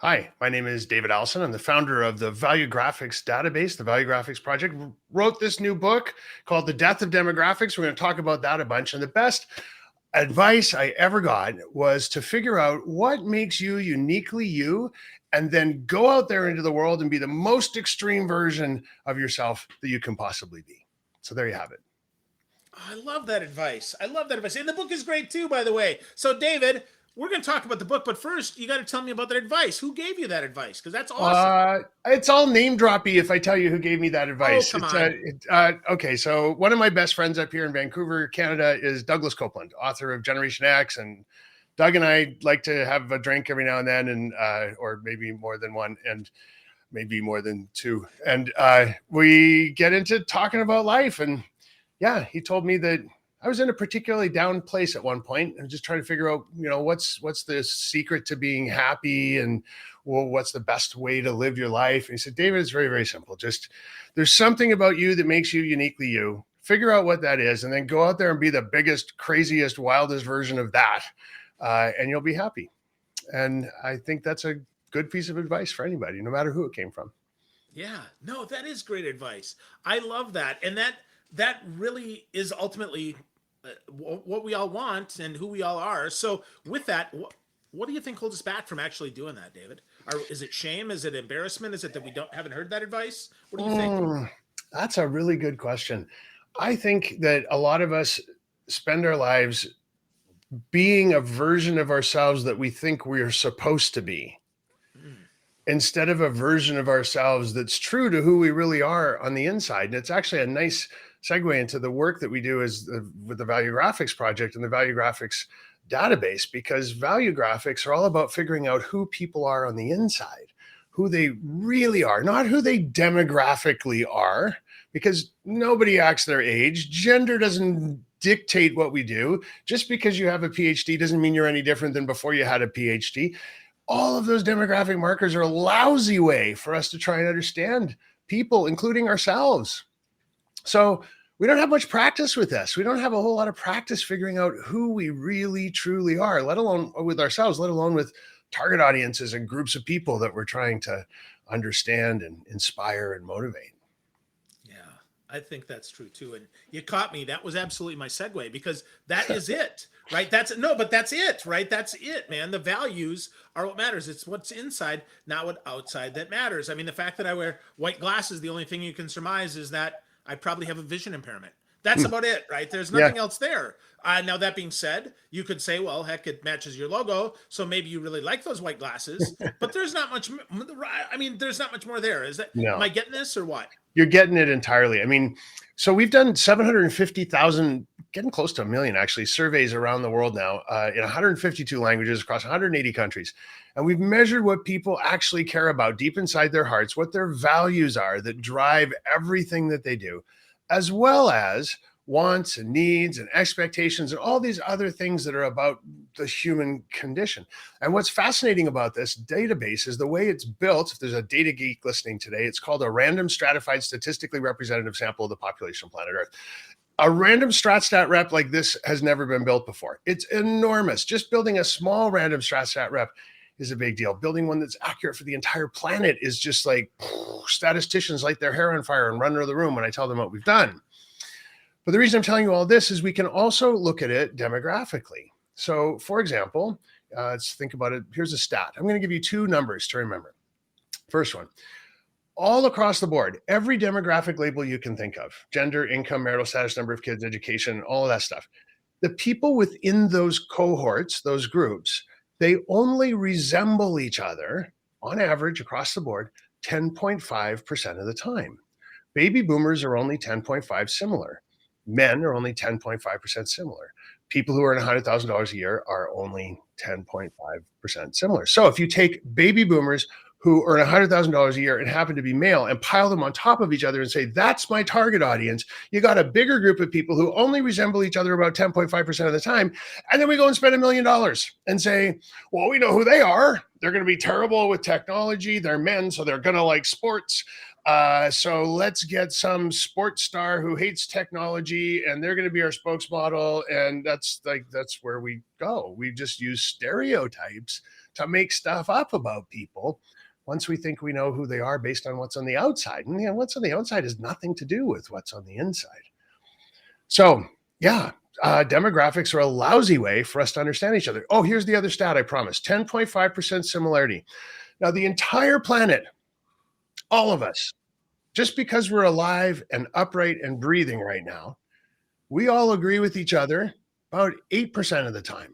Hi, my name is David Allison. I'm the founder of the Valuegraphics database, the Valuegraphics project. Wrote this new book called The Death of Demographics. We're going to talk about that a bunch. And the best advice I ever got was to figure out what makes you uniquely you, and then go out there into the world and be the most extreme version of yourself that you can possibly be. So there you have it. I love that advice. I love that advice. And the book is great too, by the way. So, David, we're going to talk about the book, but first, you got to tell me about that advice. Who gave you that advice? Because that's awesome. It's all name droppy if I tell you who gave me that Oh, advice. come on. Okay. So one of my best friends up here in Vancouver, Canada, is Douglas Copeland, author of Generation X, and Doug and I like to have a drink every now and then, and or maybe more than one, and maybe more than two, and we get into talking about life. And yeah, he told me that I was in a particularly down place at one point. I'm just trying to figure out, what's the secret to being happy, and well, what's the best way to live your life. And he said, David, it's very, very simple. Just there's something about you that makes you uniquely you. Figure out what that is, and then go out there and be the biggest, craziest, wildest version of that, and you'll be happy. And I think that's a good piece of advice for anybody, no matter who it came from. Yeah, no, that is great advice. I love that. And that really is ultimately what we all want and who we all are. So, with that, what do you think holds us back from actually doing that, David? Is it shame? Is it embarrassment? Is it that we haven't heard that advice? What do you think? That's a really good question. I think that a lot of us spend our lives being a version of ourselves that we think we're supposed to be, instead of a version of ourselves that's true to who we really are on the inside. And it's actually a nice segue into the work that we do with the Valuegraphics project and the Valuegraphics database, because Valuegraphics are all about figuring out who people are on the inside, who they really are, not who they demographically are, because nobody acts their age. Gender doesn't dictate what we do. Just because you have a PhD doesn't mean you're any different than before you had a PhD. All of those demographic markers are a lousy way for us to try and understand people, including ourselves. So we don't have much practice with this. We don't have a whole lot of practice figuring out who we really, truly are, let alone with ourselves, let alone with target audiences and groups of people that we're trying to understand and inspire and motivate. Yeah, I think that's true too. And you caught me. That was absolutely my segue because that is it, right? But that's it, right? That's it, man. The values are what matters. It's what's inside, not what outside that matters. I mean, the fact that I wear white glasses, the only thing you can surmise is that I probably have a vision impairment. That's about it, right? There's Yeah. nothing else there. Now, that being said, you could say, well, heck, it matches your logo. So maybe you really like those white glasses, but there's not much. I mean, there's not much more there. Am No. I getting this or what? You're getting it entirely. I mean, so we've done 750,000, getting close to a million actually, surveys around the world now, in 152 languages across 180 countries. And we've measured what people actually care about deep inside their hearts, what their values are that drive everything that they do, as well as wants and needs and expectations and all these other things that are about the human condition. And what's fascinating about this database is the way it's built. If there's a data geek listening today, it's called a random stratified statistically representative sample of the population of planet Earth. A random strat rep like this has never been built before. It's enormous. Just building a small random strat rep is a big deal. Building one that's accurate for the entire planet is just like statisticians light their hair on fire and run to the room when I tell them what we've done. But the reason I'm telling you all this is we can also look at it demographically. So, for example, let's think about it. Here's a stat. I'm going to give you two numbers to remember. First one, all across the board, every demographic label you can think of, gender, income, marital status, number of kids, education, all of that stuff. The people within those cohorts, those groups, they only resemble each other on average across the board 10.5% of the time. Baby boomers are only 10.5 similar. Men are only 10.5% similar. People who earn $100,000 a year are only 10.5% similar. So if you take baby boomers who earn $100,000 a year and happen to be male and pile them on top of each other and say, that's my target audience, you got a bigger group of people who only resemble each other about 10.5% of the time. And then we go and spend $1 million and say, well, we know who they are. They're going to be terrible with technology. They're men, so they're going to like sports. So let's get some sports star who hates technology, and they're going to be our spokesmodel. And that's where we go. We just use stereotypes to make stuff up about people once we think we know who they are based on what's on the outside. And what's on the outside has nothing to do with what's on the inside. So yeah, demographics are a lousy way for us to understand each other. Oh, here's the other stat I promised: 10.5% similarity. Now, the entire planet, all of us, just because we're alive and upright and breathing right now, we all agree with each other about 8% of the time.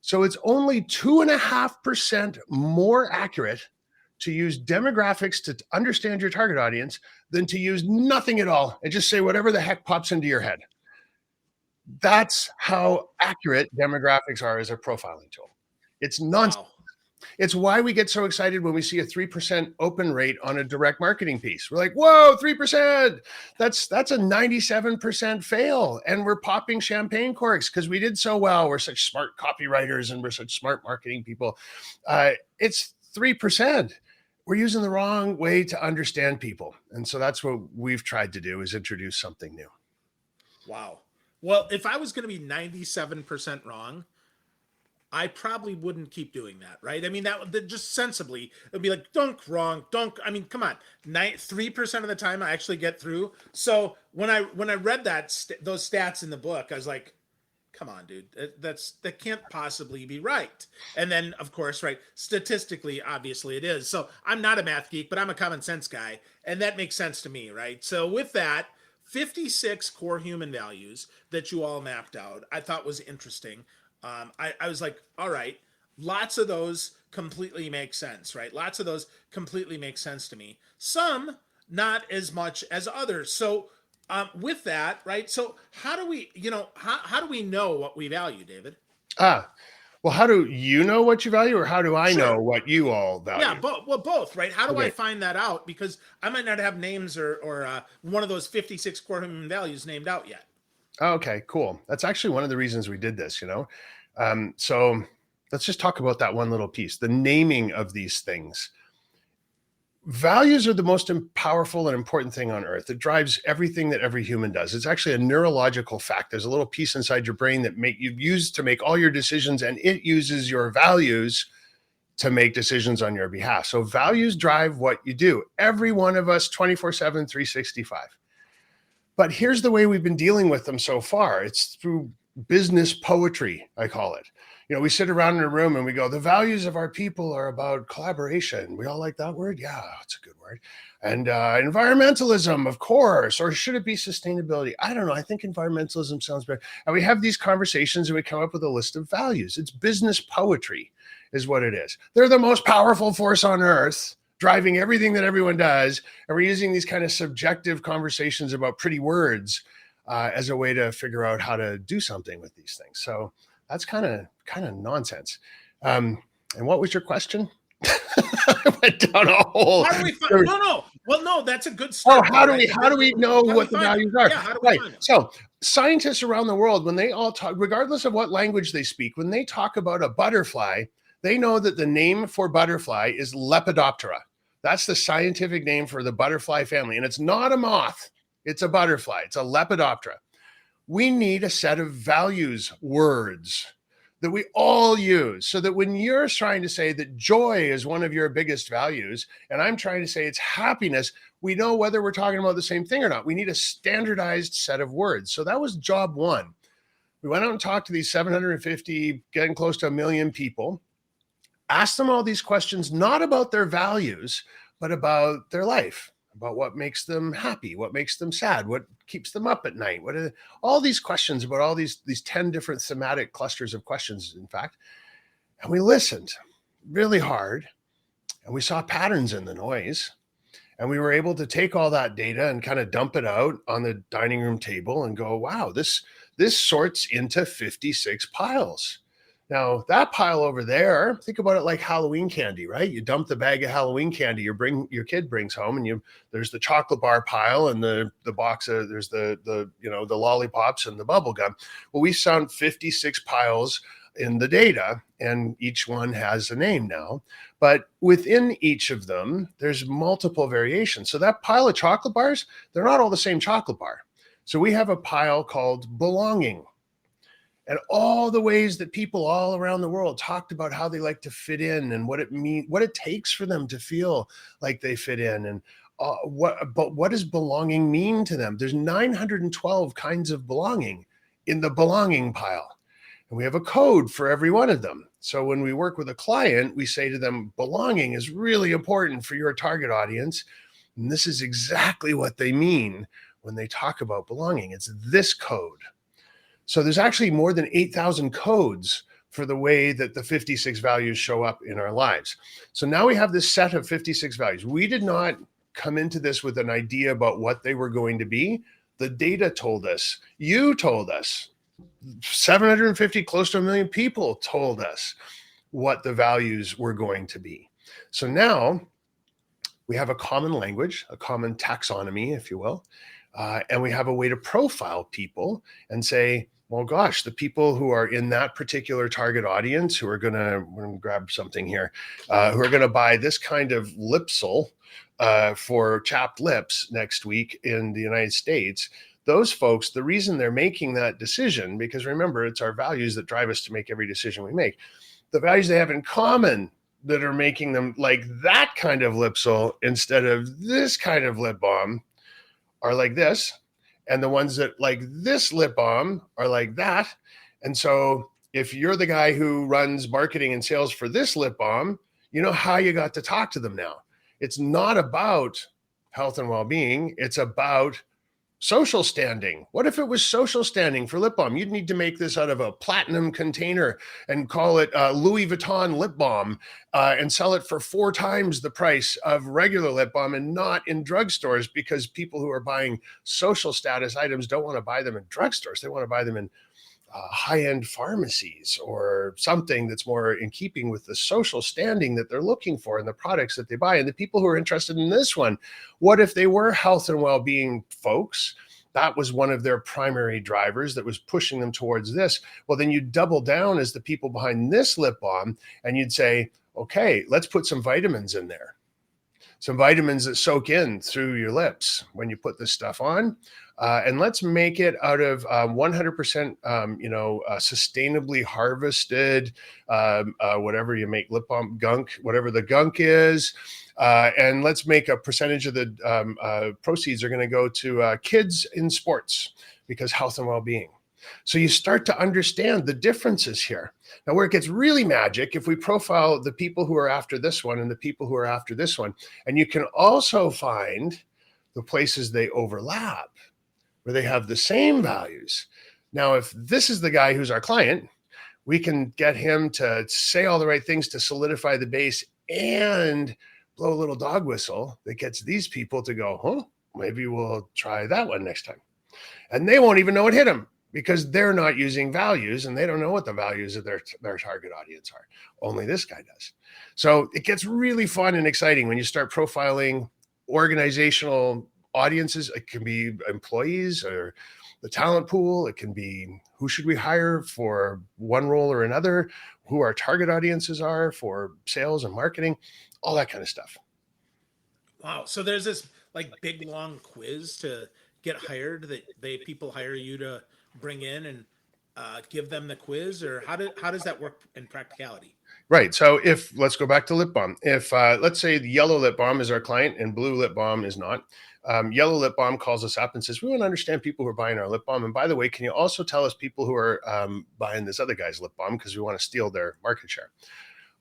So it's only 2.5% more accurate to use demographics to understand your target audience than to use nothing at all and just say whatever the heck pops into your head. That's how accurate demographics are as a profiling tool. It's nonsense. Wow. It's why we get so excited when we see a 3% open rate on a direct marketing piece. We're like, whoa, 3%. That's a 97% fail. And we're popping champagne corks because we did so well. We're such smart copywriters and we're such smart marketing people. It's 3%. We're using the wrong way to understand people. And so that's what we've tried to do, is introduce something new. Wow. Well, if I was going to be 97% wrong, I probably wouldn't keep doing that, right? I mean, that just sensibly, it'd be like, dunk, wrong, dunk. I mean, come on, 3% of the time I actually get through. So when I read those stats in the book, I was like, come on, dude, that can't possibly be right. And then, of course, right, statistically, obviously it is. So I'm not a math geek, but I'm a common sense guy, and that makes sense to me, right? So with that, 56 core human values that you all mapped out, I thought was interesting. I was like, all right, lots of those completely make sense, right? Lots of those completely make sense to me. Some not as much as others. So with that, right? So how do we, how do we know what we value, David? Well, how do you know what you value, or how do I know what you all value? Yeah, both, right? How do I find that out? Because I might not have names or one of those 56 core human values named out yet. Okay, cool. That's actually one of the reasons we did this, So let's just talk about that one little piece, the naming of these things. Values are the most powerful and important thing on earth. It drives everything that every human does. It's actually a neurological fact. There's a little piece inside your brain that you use to make all your decisions, and it uses your values to make decisions on your behalf. So values drive what you do. Every one of us, 24/7, 365. But here's the way we've been dealing with them so far. It's through business poetry, I call it. We sit around in a room and we go, the values of our people are about collaboration. We all like that word? Yeah, it's a good word. And environmentalism, of course. Or should it be sustainability? I don't know. I think environmentalism sounds better. And we have these conversations and we come up with a list of values. It's business poetry is what it is. They're the most powerful force on earth, driving everything that everyone does. And we're using these kind of subjective conversations about pretty words as a way to figure out how to do something with these things. So that's kind of nonsense. And what was your question? I went down a hole. How do we find? No. Well, no, that's a good start. Oh, how do we know what the values are? Yeah, how do we find them? So scientists around the world, when they all talk, regardless of what language they speak, when they talk about a butterfly, they know that the name for butterfly is Lepidoptera. That's the scientific name for the butterfly family. And it's not a moth. It's a butterfly. It's a Lepidoptera. We need a set of values words that we all use, so that when you're trying to say that joy is one of your biggest values, and I'm trying to say it's happiness, we know whether we're talking about the same thing or not. We need a standardized set of words. So that was job one. We went out and talked to these 750, getting close to 1 million people, asked them all these questions, not about their values, but about their life, about what makes them happy, what makes them sad, what keeps them up at night, what are all these questions about all these 10 different thematic clusters of questions, in fact. And we listened really hard, and we saw patterns in the noise, and we were able to take all that data and kind of dump it out on the dining room table and go, wow, this sorts into 56 piles. Now, that pile over there, think about it like Halloween candy, right? You dump the bag of Halloween candy your kid brings home, and there's the chocolate bar pile and the box of, there's the lollipops and the bubble gum. Well, we found 56 piles in the data, and each one has a name now. But within each of them, there's multiple variations. So that pile of chocolate bars, they're not all the same chocolate bar. So we have a pile called belonging. And all the ways that people all around the world talked about how they like to fit in and what it takes for them to feel like they fit in, and what does belonging mean to them? There's 912 kinds of belonging in the belonging pile. And we have a code for every one of them. So when we work with a client, we say to them, belonging is really important for your target audience. And this is exactly what they mean when they talk about belonging. It's this code. So there's actually more than 8,000 codes for the way that the 56 values show up in our lives. So now we have this set of 56 values. We did not come into this with an idea about what they were going to be. The data told us, you told us, 750, close to 1 million people told us what the values were going to be. So now we have a common language, a common taxonomy, if you will, and we have a way to profile people and say, well, gosh, the people who are in that particular target audience who are going to grab something here, who are going to buy this kind of lipsil for chapped lips next week in the United States, those folks, the reason they're making that decision, because remember, it's our values that drive us to make every decision we make. The values they have in common that are making them like that kind of lipsil instead of this kind of lip balm are like this. And the ones that like this lip balm are like that. And so if you're the guy who runs marketing and sales for this lip balm, you know how you got to talk to them now. It's not about health and well-being. It's about social standing. What if it was social standing for lip balm? You'd need to make this out of a platinum container and call it Louis Vuitton lip balm and sell it for 4 times the price of regular lip balm, and not in drugstores, because people who are buying social status items don't want to buy them in drugstores. They want to buy them in high-end pharmacies or something that's more in keeping with the social standing that they're looking for in the products that they buy. And the people who are interested in this one, what if they were health and well-being folks? That was one of their primary drivers that was pushing them towards this. Well, then you double down as the people behind this lip balm, and you'd say, okay, let's put some vitamins in there. Some vitamins that soak in through your lips when you put this stuff on. And let's make it out of 100%, sustainably harvested, whatever you make lip balm, gunk, whatever the gunk is. And let's make a percentage of the proceeds are going to go to kids in sports, because health and well-being. So you start to understand the differences here. Now, where it gets really magic, if we profile the people who are after this one and the people who are after this one, and you can also find the places they overlap, where they have the same values. Now, if this is the guy who's our client, we can get him to say all the right things to solidify the base and blow a little dog whistle that gets these people to go, huh, maybe we'll try that one next time. And they won't even know it hit them, because they're not using values and they don't know what the values of their target audience are. Only this guy does. So it gets really fun and exciting when you start profiling organizational audiences. It can be employees or the talent pool. It can be who should we hire for one role or another, who our target audiences are for sales and marketing, all that kind of stuff. Wow. So there's this like big long quiz to get hired that people hire you to bring in and give them the quiz, or how does that work in practicality? Right. So let's go back to lip balm. If let's say the yellow lip balm is our client and blue lip balm is not, yellow lip balm calls us up and says, we want to understand people who are buying our lip balm. And by the way, can you also tell us people who are buying this other guy's lip balm, because we want to steal their market share.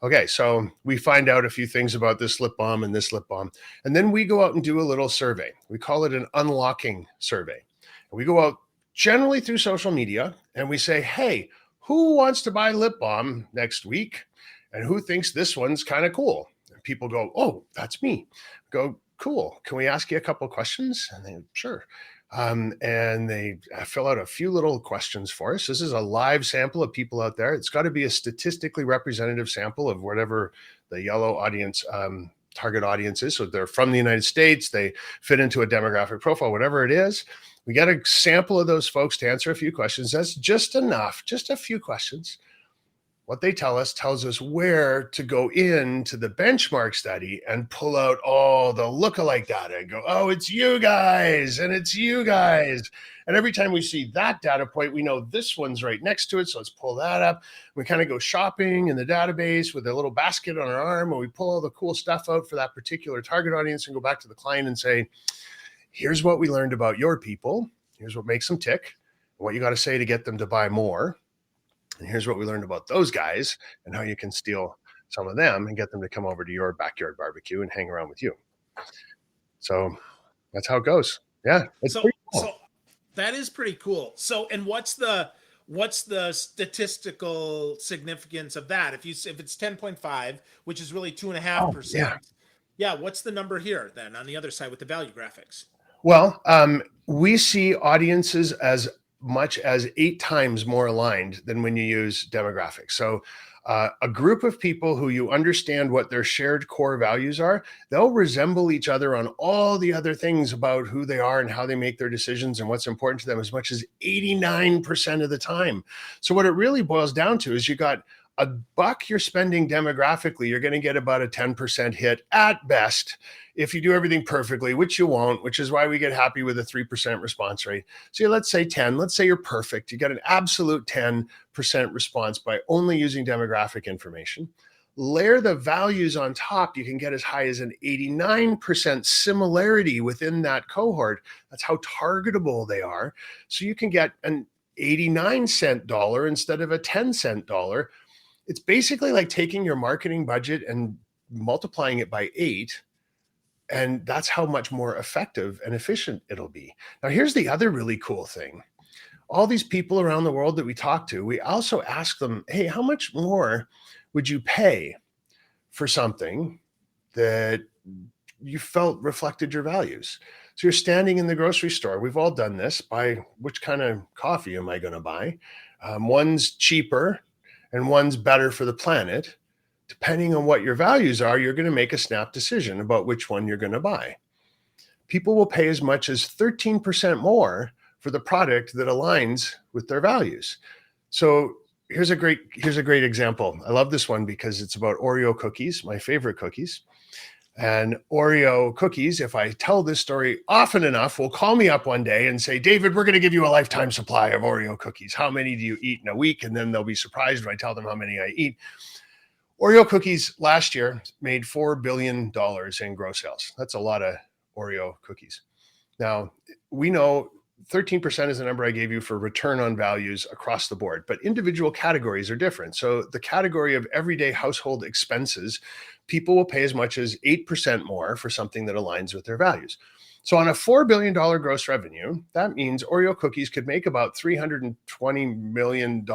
Okay, so we find out a few things about this lip balm and this lip balm. And then we go out and do a little survey. We call it an unlocking survey. And we go out generally through social media and we say, hey, who wants to buy lip balm next week? And who thinks this one's kind of cool? And people go, oh, that's me. Go, cool. Can we ask you a couple of questions? And they, sure. And they fill out a few little questions for us. This is a live sample of people out there. It's got to be a statistically representative sample of whatever the yellow audience, target audience is. So they're from the United States, they fit into a demographic profile, whatever it is. We get a sample of those folks to answer a few questions. That's just enough, just a few questions. what they tell us tells us where to go into the benchmark study and pull out all the lookalike data and go, oh, it's you guys and it's you guys. And every time we see that data point, we know this one's right next to it. So let's pull that up. We kind of go shopping in the database with a little basket on our arm, and we pull all the cool stuff out for that particular target audience and go back to the client and say, here's what we learned about your people. Here's what makes them tick, what you got to say to get them to buy more. And here's what we learned about those guys and how you can steal some of them and get them to come over to your backyard barbecue and hang around with you. So that's how it goes. Yeah. It's So, pretty cool. so that is pretty cool. So, and what's the statistical significance of that? If it's 10.5, which is really 2.5%. Yeah. What's the number here then on the other side with the value graphics? Well, we see audiences as much as 8 times more aligned than when you use demographics. So a group of people who you understand what their shared core values are, they'll resemble each other on all the other things about who they are and how they make their decisions and what's important to them as much as 89% of the time. So what it really boils down to is you got $1 you're spending demographically, you're going to get about a 10% hit at best if you do everything perfectly, which you won't, which is why we get happy with a 3% response rate. So let's say 10, let's say you're perfect. You get an absolute 10% response by only using demographic information. Layer the values on top, you can get as high as an 89% similarity within that cohort. That's how targetable they are. So you can get an 89-cent dollar instead of a 10-cent dollar. It's basically like taking your marketing budget and multiplying it by 8. And that's how much more effective and efficient it'll be. Now, here's the other really cool thing. All these people around the world that we talk to, we also ask them, hey, how much more would you pay for something that you felt reflected your values? So you're standing in the grocery store. We've all done this. Buy which kind of coffee am I going to buy? One's cheaper and one's better for the planet. Depending on what your values are, you're going to make a snap decision about which one you're going to buy. People will pay as much as 13% more for the product that aligns with their values. So here's a great example. I love this one because it's about Oreo cookies, my favorite cookies. And Oreo cookies, if I tell this story often enough, will call me up one day and say, David, we're going to give you a lifetime supply of Oreo cookies. How many do you eat in a week? And then they'll be surprised when I tell them how many I eat. Oreo cookies last year made $4 billion in gross sales. That's a lot of Oreo cookies. Now, we know 13% is the number I gave you for return on values across the board, but individual categories are different. So the category of everyday household expenses, people will pay as much as 8% more for something that aligns with their values. So on a $4 billion gross revenue, that means Oreo cookies could make about $320 million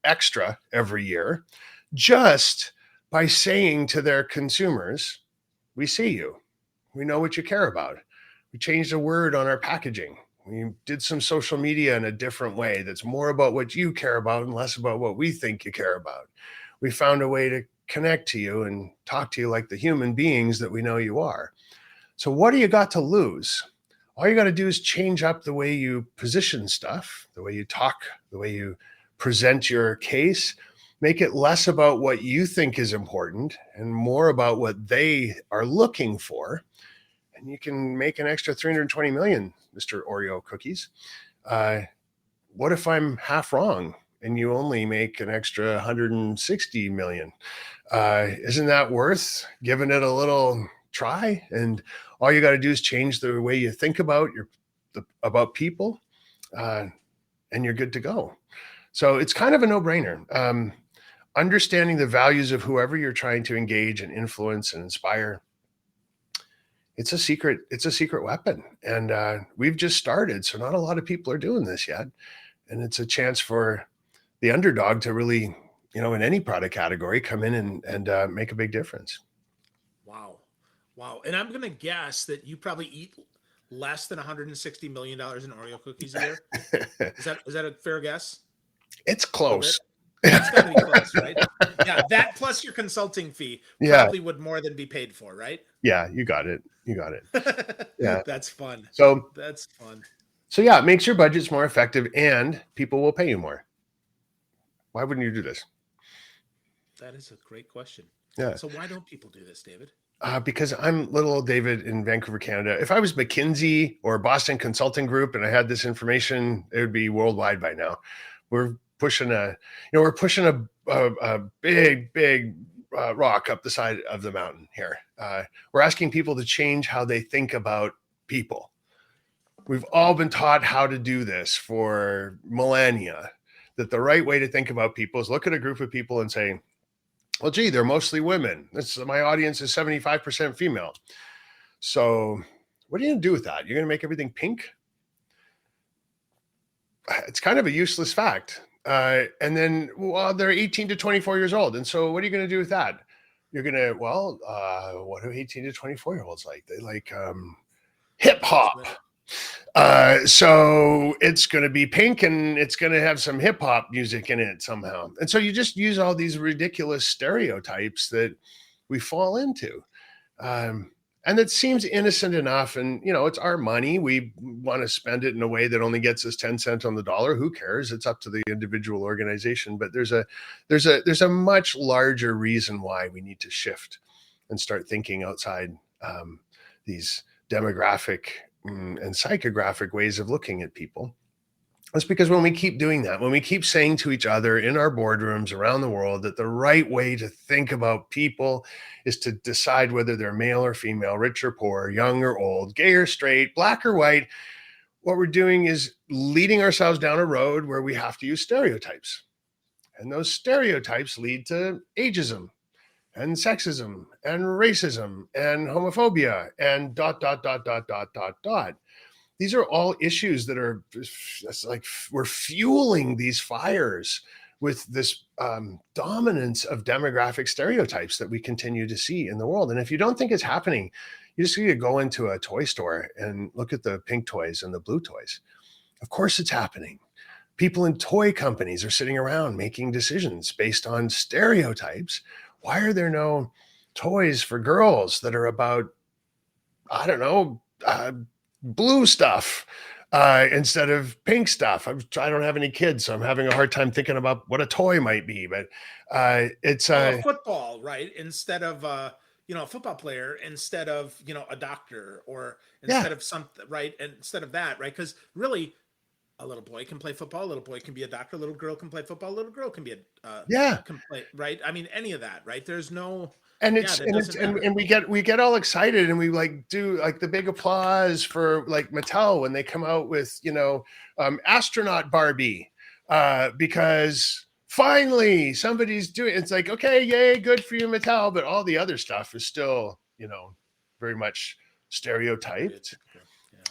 extra every year, just by saying to their consumers, we see you. We know what you care about. We changed a word on our packaging. We did some social media in a different way that's more about what you care about and less about what we think you care about. We found a way to connect to you and talk to you like the human beings that we know you are. So what do you got to lose? All you got to do is change up the way you position stuff, the way you talk, the way you present your case. Make it less about what you think is important and more about what they are looking for. And you can make an extra 320 million, Mr. Oreo cookies. What if I'm half wrong and you only make an extra 160 million? Isn't that worth giving it a little try? And all you got to do is change the way you think about about people, and you're good to go. So it's kind of a no-brainer. Understanding the values of whoever you're trying to engage and influence and inspire, it's a secret weapon. And we've just started. So not a lot of people are doing this yet. And it's a chance for the underdog to really, in any product category, come in and make a big difference. Wow. And I'm going to guess that you probably eat less than $160 million in Oreo cookies a year. Is that a fair guess? It's close. It's got to be close, right? Yeah, that plus your consulting fee probably would more than be paid for, right? Yeah, you got it. Yeah. That's fun. So yeah, it makes your budgets more effective and people will pay you more. Why wouldn't you do this? That is a great question. Yeah. So why don't people do this, David? Because I'm little old David in Vancouver, Canada. If I was McKinsey or Boston Consulting Group and I had this information, it would be worldwide by now. We're pushing a big rock up the side of the mountain here. We're asking people to change how they think about people. We've all been taught how to do this for millennia, that the right way to think about people is look at a group of people and say, well, gee, they're mostly women. My audience is 75% female. So what are you going to do with that? You're going to make everything pink? It's kind of a useless fact. And then, well, they're 18 to 24 years old. And so what are you going to do with that? You're going to, what do 18 to 24-year-olds like? They like hip hop. So it's going to be pink and it's going to have some hip hop music in it somehow. And so you just use all these ridiculous stereotypes that we fall into. And it seems innocent enough. And, it's our money. We want to spend it in a way that only gets us 10 cents on the dollar. Who cares? It's up to the individual organization. But there's a much larger reason why we need to shift and start thinking outside these demographic and psychographic ways of looking at people. That's because when we keep doing that, when we keep saying to each other in our boardrooms around the world that the right way to think about people is to decide whether they're male or female, rich or poor, young or old, gay or straight, black or white, what we're doing is leading ourselves down a road where we have to use stereotypes. And those stereotypes lead to ageism and sexism and racism and homophobia and ... These are all issues that are like we're fueling these fires with this dominance of demographic stereotypes that we continue to see in the world. And if you don't think it's happening, you just need to go into a toy store and look at the pink toys and the blue toys. Of course it's happening. People in toy companies are sitting around making decisions based on stereotypes. Why are there no toys for girls that are about, I don't know, blue stuff instead of pink stuff? I don't have any kids, so I'm having a hard time thinking about what a toy might be. But it's football, right? Instead of a football player, instead of a doctor, or instead of something, right? And instead of that, right? Because really, a little boy can play football. A little boy can be a doctor. A little girl can play football. A little girl can be can play, right? I mean, any of that, right? There's no. And we get all excited and we like do like the big applause for like Mattel when they come out with astronaut Barbie because finally somebody's doing it's like, okay, yay, good for you, Mattel, but all the other stuff is still very much stereotyped.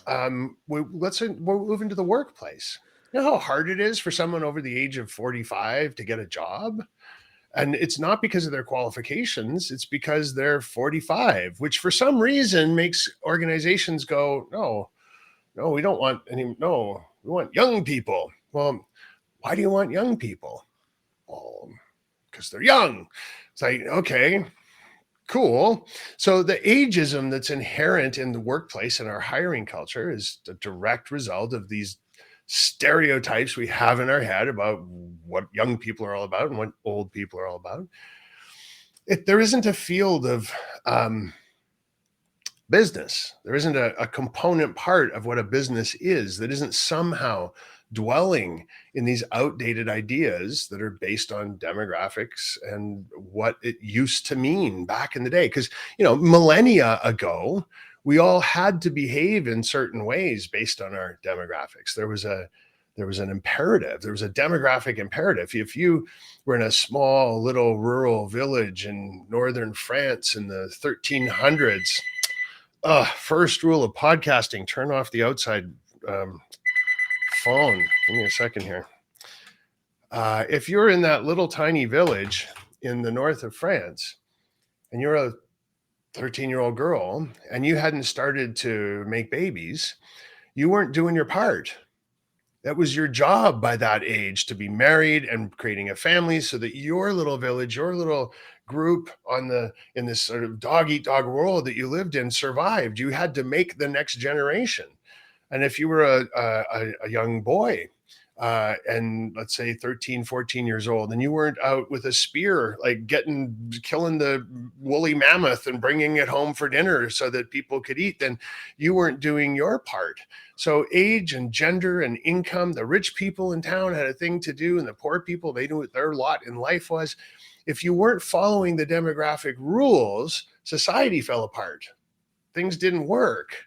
We'll move into the workplace. You know how hard it is for someone over the age of 45 to get a job? And it's not because of their qualifications, it's because they're 45, which for some reason makes organizations go, no, we don't want we want young people. Well, why do you want young people? Well, because they're young. It's like, okay, cool. So the ageism that's inherent in the workplace and our hiring culture is a direct result of these stereotypes we have in our head about what young people are all about and what old people are all about. There isn't a field of business. There isn't a component part of what a business is that isn't somehow dwelling in these outdated ideas that are based on demographics and what it used to mean back in the day. Because, millennia ago, we all had to behave in certain ways based on our demographics. There was an imperative. There was a demographic imperative. If you were in a small little rural village in northern France in the 1300s, first rule of podcasting: turn off the outside phone. Give me a second here. If you're in that little tiny village in the north of France and you're a 13-year-old girl and you hadn't started to make babies, you weren't doing your part. That was your job by that age, to be married and creating a family so that your little village, your little group in this sort of dog eat dog world that you lived in survived. You had to make the next generation. And if you were a young boy, and let's say 13, 14 years old, and you weren't out with a spear, like killing the woolly mammoth and bringing it home for dinner so that people could eat, then you weren't doing your part. So age and gender and income, the rich people in town had a thing to do, and the poor people, they knew what their lot in life was. If you weren't following the demographic rules, society fell apart. Things didn't work.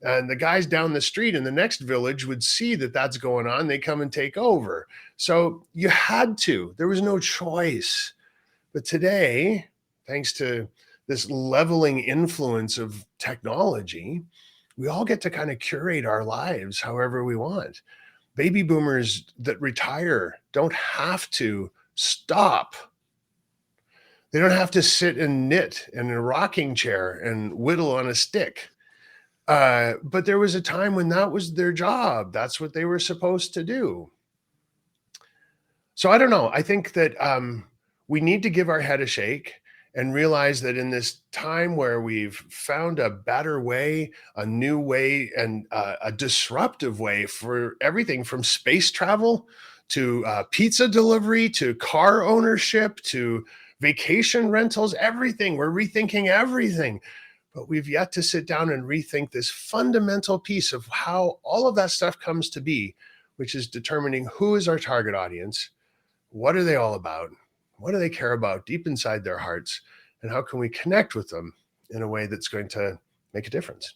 And the guys down the street in the next village would see that that's going on. They come and take over. So you had to, there was no choice. But today, thanks to this leveling influence of technology, we all get to kind of curate our lives however we want. Baby boomers that retire don't have to stop. They don't have to sit and knit in a rocking chair and whittle on a stick. But there was a time when that was their job. That's what they were supposed to do. So I don't know. I think that we need to give our head a shake and realize that in this time where we've found a better way, a new way, and a disruptive way for everything from space travel to pizza delivery to car ownership to vacation rentals, everything. We're rethinking everything. But we've yet to sit down and rethink this fundamental piece of how all of that stuff comes to be, which is determining who is our target audience, what are they all about, what do they care about deep inside their hearts, and how can we connect with them in a way that's going to make a difference.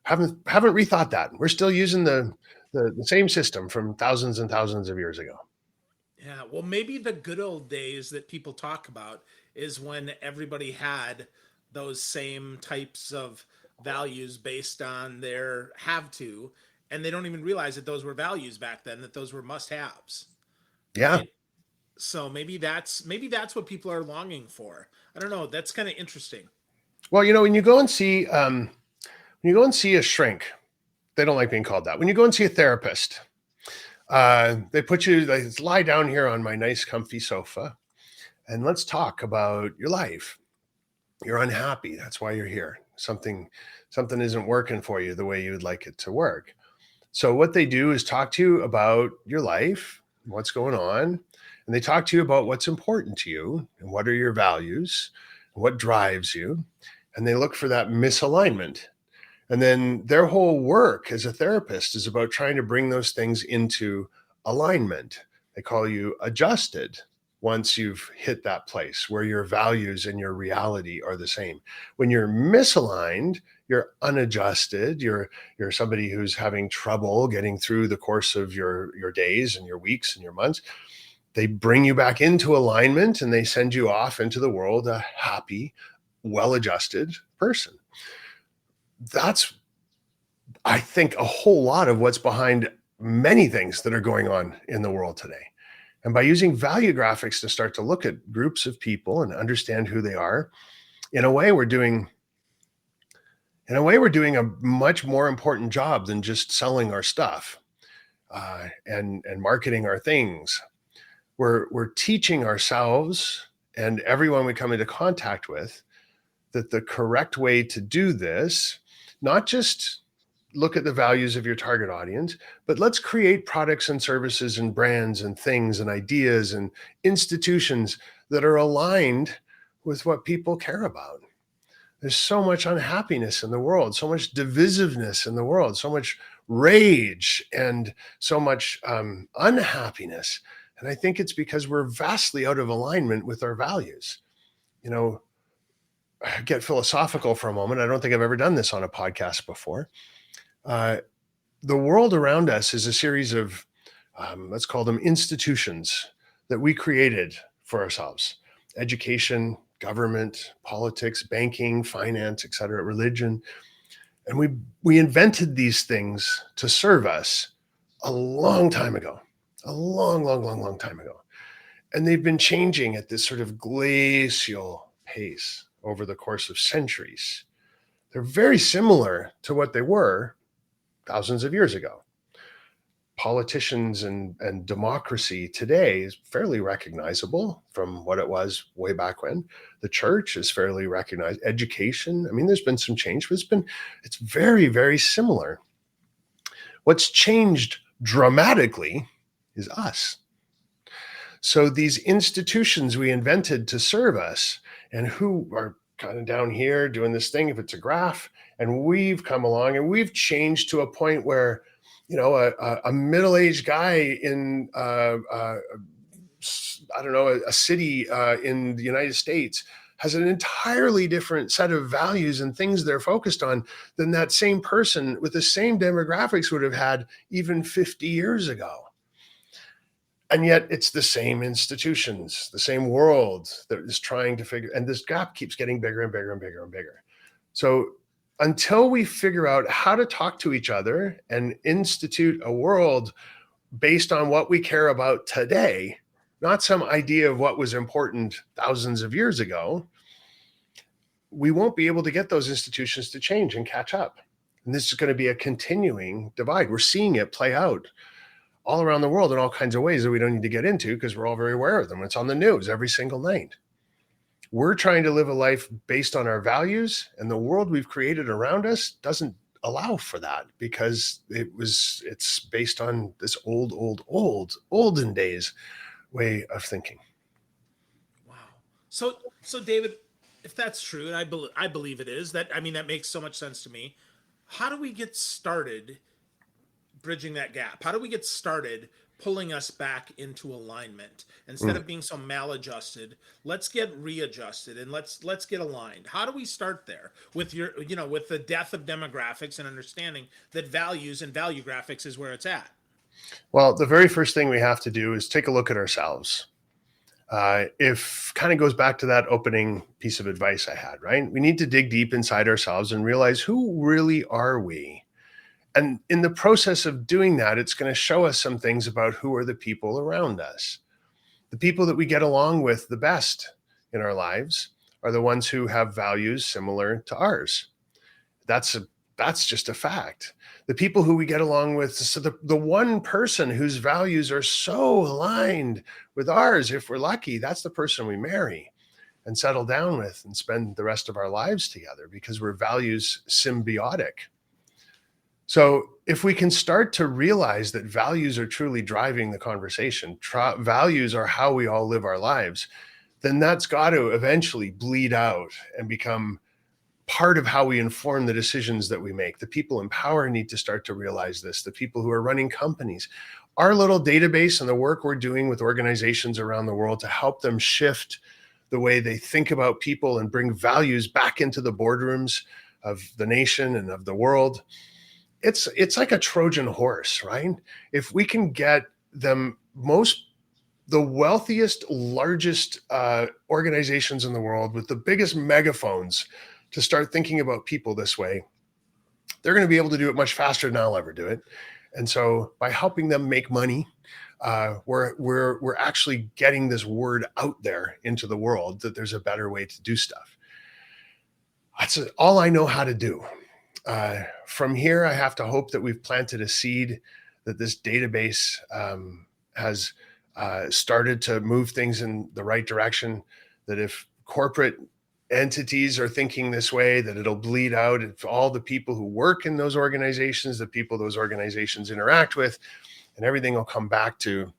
Haven't rethought that. We're still using the same system from thousands and thousands of years ago. Yeah, well, maybe the good old days that people talk about is when everybody had those same types of values based on their have to, and they don't even realize that those were values back then, that those were must-haves. Yeah. Right? So maybe that's what people are longing for. I don't know. That's kind of interesting. Well, when you go and see a shrink, they don't like being called that. When you go and see a therapist, they lie down here on my nice comfy sofa and let's talk about your life. You're unhappy. That's why you're here. Something isn't working for you the way you would like it to work. So what they do is talk to you about your life, what's going on, and they talk to you about what's important to you and what are your values, what drives you, and they look for that misalignment. And then their whole work as a therapist is about trying to bring those things into alignment. They call you adjusted once you've hit that place where your values and your reality are the same. When you're misaligned, you're unadjusted, you're somebody who's having trouble getting through the course of your days and your weeks and your months. They bring you back into alignment and they send you off into the world a happy, well-adjusted person. That's, I think, a whole lot of what's behind many things that are going on in the world today. And by using Valuegraphics to start to look at groups of people and understand who they are, in a way we're doing a much more important job than just selling our stuff and marketing our things. We're teaching ourselves and everyone we come into contact with that the correct way to do this, not just look at the values of your target audience, but let's create products and services and brands and things and ideas and institutions that are aligned with what people care about. There's so much unhappiness in the world, so much divisiveness in the world, so much rage and so much unhappiness. And I think it's because we're vastly out of alignment with our values. Get philosophical for a moment. I don't think I've ever done this on a podcast before. The world around us is a series of, let's call them institutions that we created for ourselves. Education, government, politics, banking, finance, etc., religion. And we invented these things to serve us a long time ago, a long time ago. And they've been changing at this sort of glacial pace over the course of centuries. They're very similar to what they were thousands of years ago. Politicians and democracy today is fairly recognizable from what it was way back when. The church is fairly recognized. Education, there's been some change, but it's very, very similar. What's changed dramatically is us. So these institutions we invented to serve us and who are kind of down here doing this thing, if it's a graph, and we've come along and we've changed to a point where, a middle-aged guy in, I don't know, a city in the United States has an entirely different set of values and things they're focused on than that same person with the same demographics would have had even 50 years ago. And yet it's the same institutions, the same world that is trying to figure, and this gap keeps getting bigger and bigger and bigger and bigger. So until we figure out how to talk to each other and institute a world based on what we care about today, not some idea of what was important thousands of years ago, we won't be able to get those institutions to change and catch up. And this is going to be a continuing divide. We're seeing it play out all around the world in all kinds of ways that we don't need to get into because we're all very aware of them. It's on the news every single night. We're trying to live a life based on our values, and the world we've created around us doesn't allow for that because it's based on this olden days way of thinking. Wow. So David, if that's true, and I believe it is, that makes so much sense to me. How do we get started bridging that gap? How do we get started pulling us back into alignment instead of being so maladjusted? Let's get readjusted and let's get aligned. How do we start there with with the death of demographics and understanding that values and value graphics is where it's at? Well, the very first thing we have to do is take a look at ourselves. If kind of goes back to that opening piece of advice I had, right? We need to dig deep inside ourselves and realize who really are we? And in the process of doing that, it's going to show us some things about who are the people around us. The people that we get along with the best in our lives are the ones who have values similar to ours. That's just a fact. The people who we get along with, so the one person whose values are so aligned with ours, if we're lucky, that's the person we marry and settle down with and spend the rest of our lives together because we're values symbiotic. So if we can start to realize that values are truly driving the conversation, values are how we all live our lives, then that's got to eventually bleed out and become part of how we inform the decisions that we make. The people in power need to start to realize this, the people who are running companies. Our little database and the work we're doing with organizations around the world to help them shift the way they think about people and bring values back into the boardrooms of the nation and of the world. It's like a Trojan horse, right? If we can get the wealthiest, largest organizations in the world with the biggest megaphones to start thinking about people this way, they're going to be able to do it much faster than I'll ever do it. And so by helping them make money, we're actually getting this word out there into the world that there's a better way to do stuff. That's all I know how to do. From here, I have to hope that we've planted a seed, that this database has started to move things in the right direction, that if corporate entities are thinking this way, that it'll bleed out into all the people who work in those organizations, the people those organizations interact with, and everything will come back to,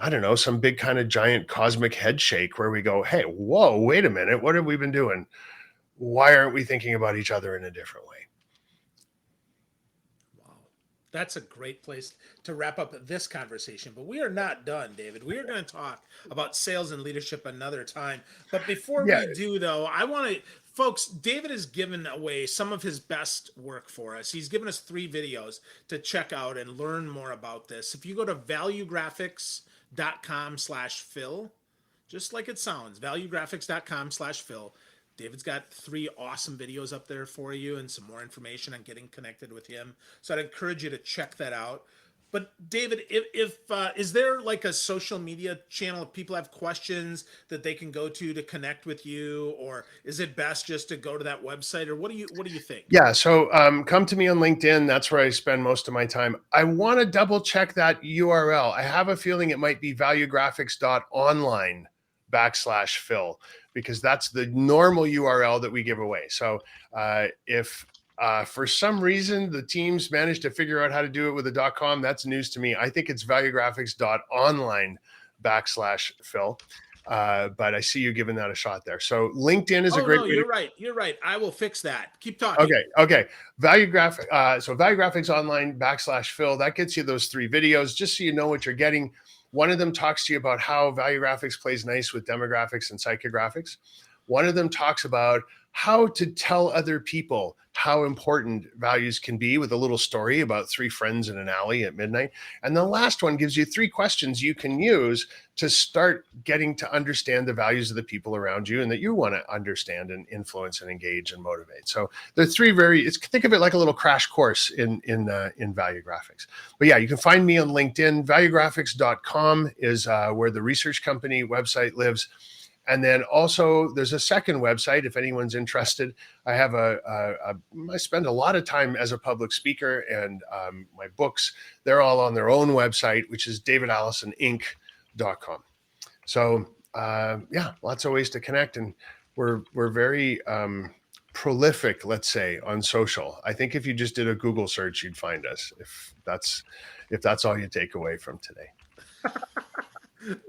I don't know, some big kind of giant cosmic head shake where we go, hey, whoa, wait a minute, what have we been doing? Why aren't we thinking about each other in a different way? Wow. That's a great place to wrap up this conversation, but we are not done, David. We are going to talk about sales and leadership another time. But before we do, though, I want to, folks, David has given away some of his best work for us. He's given us 3 videos to check out and learn more about this. If you go to valuegraphics.com/Phil, just like it sounds, valuegraphics.com/Phil, David's got 3 awesome videos up there for you and some more information on getting connected with him. So I'd encourage you to check that out. But David, if is there like a social media channel if people have questions that they can go to connect with you, or is it best just to go to that website, or what do you think? Yeah, so come to me on LinkedIn. That's where I spend most of my time. I want to double check that URL. I have a feeling it might be valuegraphics.online/Phil, because that's the normal URL that we give away. So if For some reason, the teams managed to figure out how to do it with a .com. That's news to me. I think it's valuegraphics.online/Phil. But I see you giving that a shot there. So LinkedIn is a Oh great no, way to. you're right. You're right. I will fix that. Keep talking. Okay. So Valuegraphics online/Phil. That gets you those 3 videos, just so you know what you're getting. One of them talks to you about how Valuegraphics plays nice with demographics and psychographics. One of them talks about how to tell other people how important values can be, with a little story about 3 friends in an alley at midnight. And the last one gives you 3 questions you can use to start getting to understand the values of the people around you and that you want to understand and influence and engage and motivate. So the 3 think of it like a little crash course in value graphics. But yeah, you can find me on LinkedIn. Valuegraphics.com is where the research company website lives. And then also there's a second website if anyone's interested. I spend a lot of time as a public speaker, and my books, they're all on their own website, which is davidallisoninc.com. So yeah, lots of ways to connect, and we're very prolific, let's say, on social. I think if you just did a Google search, you'd find us, if that's all you take away from today.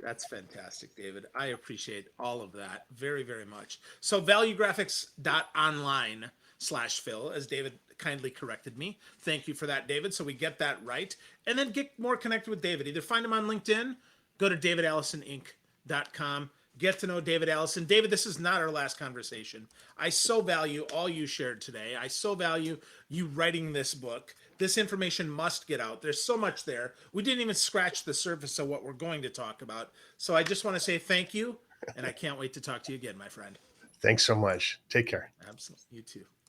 That's fantastic, David. I appreciate all of that very, very much. So valuegraphics.online/Phil, as David kindly corrected me. Thank you for that, David. So we get that right. And then get more connected with David. Either find him on LinkedIn, go to davidallisoninc.com, get to know David Allison. David, this is not our last conversation. I so value all you shared today. I so value you writing this book. This information must get out. There's so much there. We didn't even scratch the surface of what we're going to talk about. So I just want to say thank you, and I can't wait to talk to you again, my friend. Thanks so much. Take care. Absolutely. You too.